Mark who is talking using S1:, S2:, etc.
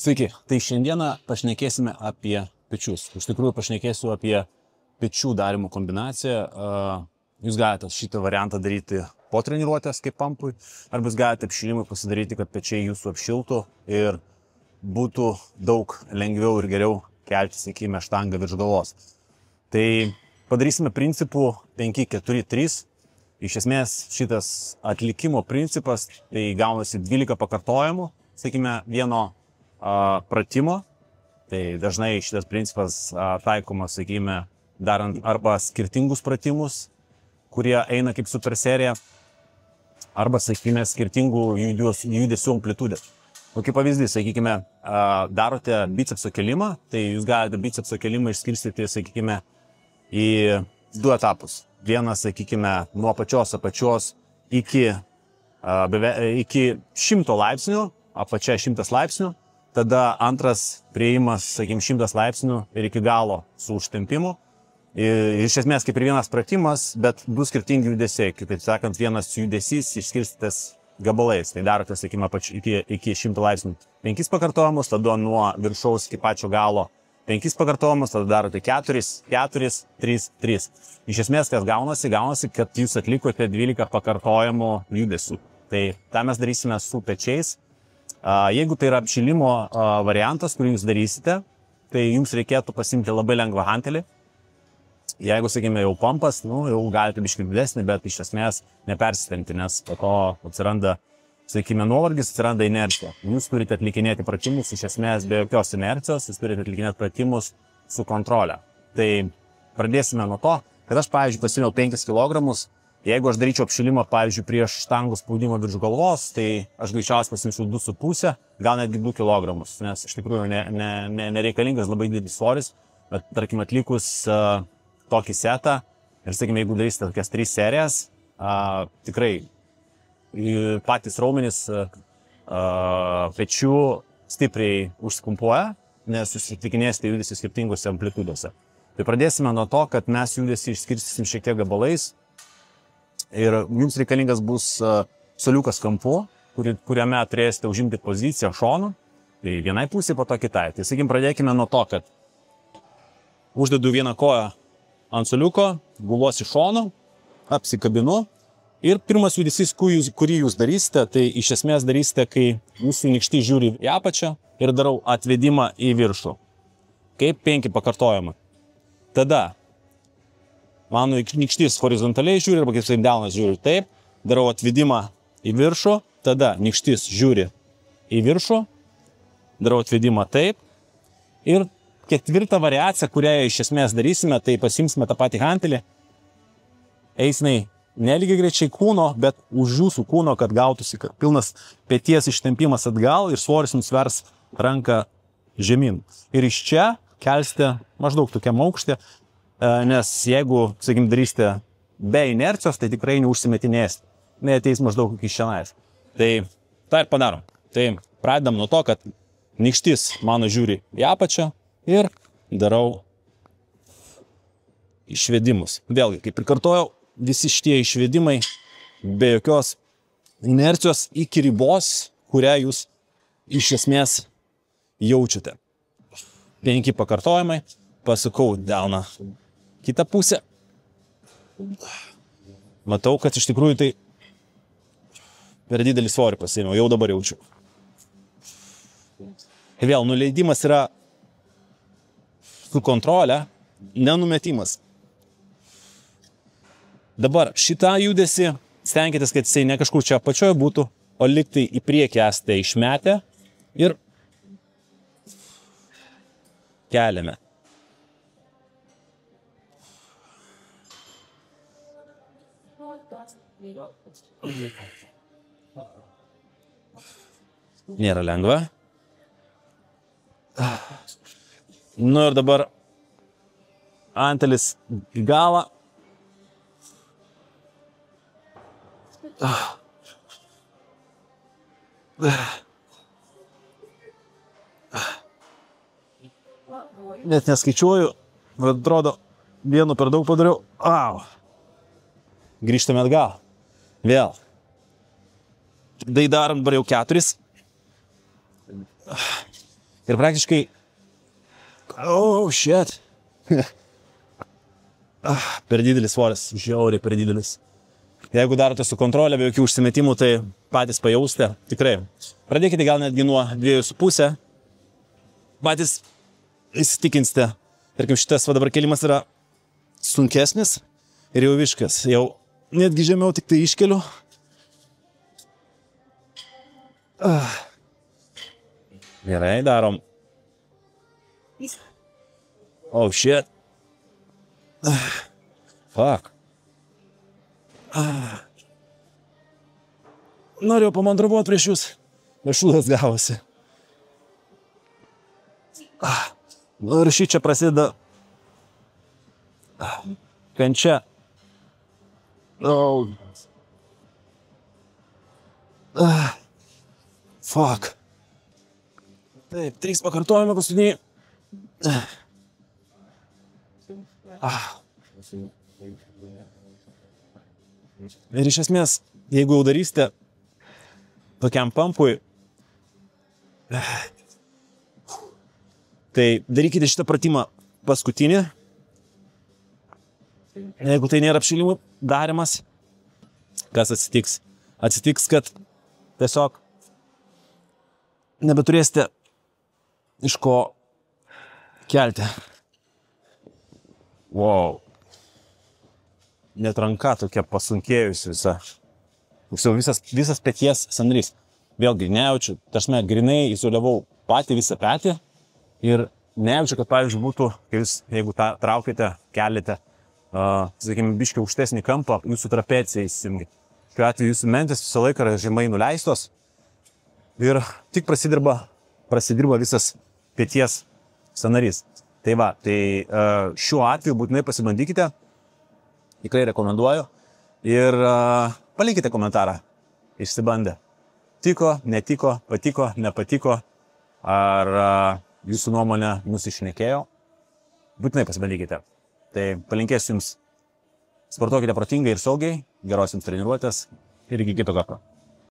S1: Sveiki, tai šiandieną pašnekėsime apie pečius. Iš tikrųjų pašnekėsiu apie pečių darimo kombinaciją. Jūs galite šitą variantą daryti po treniruotės kaip pumpui, arba jūs galite apšilimui pasidaryti, kad pečiai jūsų apšiltų ir būtų daug lengviau ir geriau kelti, sakykime, štangą virš galvos. Tai padarysime principų 5-4-3. Iš esmės šitas atlikimo principas, tai gaunasi 12 pakartojimų, sakykime, vieno pratimo. Tai dažnai šitas principas taikomas, sakykime, darant arba skirtingus pratimus, kurie eina kaip super serija, arba, sakykime, skirtingų judesių amplitudės. O kaip pavyzdys, sakykime, darote bicepso kelimą, tai jūs galite bicepso kelimą išskirstyti, sakykime, į du etapus. Vienas, sakykime, nuo pačios apačios iki 100 laipsnių, apačia 100 laipsnių, tada antras priėjimas, sakykime, 100 laipsnių ir iki galo su užtempimu. Ir iš esmės kaip ir vienas pratimas, bet du skirtingi judesiai, kitaip sakant, vienas judesys išskirstytas gabalais. Tai darote, sakykime, iki 100 laipsnių 5 pakartojimus, tada nuo viršaus iki pačio galo 5 pakartojimus, tada darote 4, 4, 3, 3. Iš esmės, kas gaunasi, kad jūs atlikote 12 pakartojimų judesių. Tai tą mes darysime su pečiais. Jeigu tai yra apšilimo variantas, kurį jūs darysite, tai jums reikėtų pasimti labai lengvą hantelį. Jeigu, sakykime, jau pumpas, jau galite biškį didesnį, bet iš esmės nepersistengti, nes po to atsiranda, sakykime, nuovargis, atsiranda inercija. Jūs turite atlikinėti pratimus, iš esmės, be jokios inercijos, jūs turite atlikinėti pratimus su kontrole. Tai pradėsime nuo to, kad aš, pavyzdžiui, pasimiau 5 kg. Jeigu aš daryčiau apšilimą, pavyzdžiui, prieš štangų spaudimą virš galvos, tai aš greičiausiai pasimčiau 2,5, gal netgi 2 kg, nes iš tikrųjų nereikalingas labai didelis svoris, bet, tarkim, atlikus tokį setą ir, sakykime, jeigu darysite tokias 3 serijas, tikrai patys raumenys pečių stipriai užskumpuoja, nes jūs atlikinėsite judesį skirtingose amplitudose. Tai pradėsime nuo to, kad mes judesį išskirstysim šiek tiek gabalais ir jums reikalingas bus suoliukas kampu, kuriame turėsite užimti poziciją šonu, tai vienai pusė, po to kitai. Tai, sakykime, pradėkime nuo to, kad uždedu vieną koją ant suoliuko, gulos į šoną, apsikabinu. Ir pirmas judesys, kurį jūs darysite, tai iš esmės darysite, kai jūsų nykštys žiūri į apačią ir darau atvedimą į viršų. Kaip 5 pakartojimai. Tada mano nykštys horizontaliai žiūri, arba kaip sakyt, delnas žiūri taip, darau atvedimą į viršų, tada nykštys žiūri į viršų, darau atvedimą taip. Ir ketvirta variacija, kurią iš esmės darysime, tai pasimsime tą patį hantelį, eisime nelygiai greičiai kūno, bet už jūsų kūno, kad gautųsi pilnas peties ištempimas atgal ir svoris nusvers ranką žemyn. Ir iš čia kelsite maždaug tokiam aukštį, nes jeigu, sakykime, darysite be inercijos, tai tikrai neužsimetinėsite. Neateis maždaug iki šiandien. Tai tą ir padarom. Tai pradedam nuo to, kad nykštys mano žiūri į apačią ir darau išvedimus. Vėlgi, kaip ir kartojau, visi šitie išvedimai be jokios inercijos iki ribos, kurią jūs iš esmės jaučiate. 5 pakartojimai, pasukau delną kitą pusę. Matau, kad iš tikrųjų tai per didelį svorį pasiėmiau, jau dabar jaučiu. Vėl, nuleidimas yra su kontrole, nenumetimas. Dabar šitą judesį stenkitės, kad jisai ne kažkur čia apačioje būtų, o liktai į priekį esate išmetę ir keliame. Nėra lengva. Nu ir dabar antelis į galą. Net neskaičiuoju, bet atrodo, vienu per daug padariau. Au. Grįžtame atgal. Vėl. Tai darom dabar jau 4. Ir praktiškai... Oh, shit. Per didelis svoris, žiauriai per didelis. Jeigu darote su kontrolė, be jokių užsimetimų, tai patys pajausite, tikrai. Pradėkite gal netgi nuo 2,5. Patys įsitikinsite. Tarkim, šitas va dabar kelimas yra sunkesnis ir jau viskas. Jau netgi žemiau tik tai iškeliu. Gerai, darom. Oh, shit. Fuck. Norėjau pamandravuoti prieš jūs. Šūdas gavosi. Ir šį čia prasideda kančia. Oh. Fuck. Taip, 3 pakartojame paskutiniai. Ir iš esmės, jeigu jau darysite tokiam pumpui, tai darykite šitą pratimą paskutinį. Jeigu tai nėra apšilimų darimas, kas atsitiks? Atsitiks, kad tiesiog nebeturėsite iš ko kelti. Wow. Net ranka tokia pasunkėjusi visa. Visas peties sąnarys. Vėlgi, nejaučiu, tašme, grinai izoliavau patį visą petį ir nejaučiu, kad, pavyzdžiui, būtų, jeigu tą traukite, keliate, sakykime, biškiai aukštesnį kampą, jūsų trapecija įsijungia. Šiuo atveju jūsų mentis visą laiką yra žemai nuleistos ir tik prasidirba visas peties sąnarys. Tai va, tai šiuo atveju būtinai pasibandykite, tikrai rekomenduoju ir palikite komentarą, išsibandę. Tiko, netiko, patiko, nepatiko, ar jūsų nuomonė nusišnekėjo, būtinai pasibandykite. Tai palinkėsiu jums, sportuokite protingai ir saugiai, geros jums treniruotės ir iki kito karto.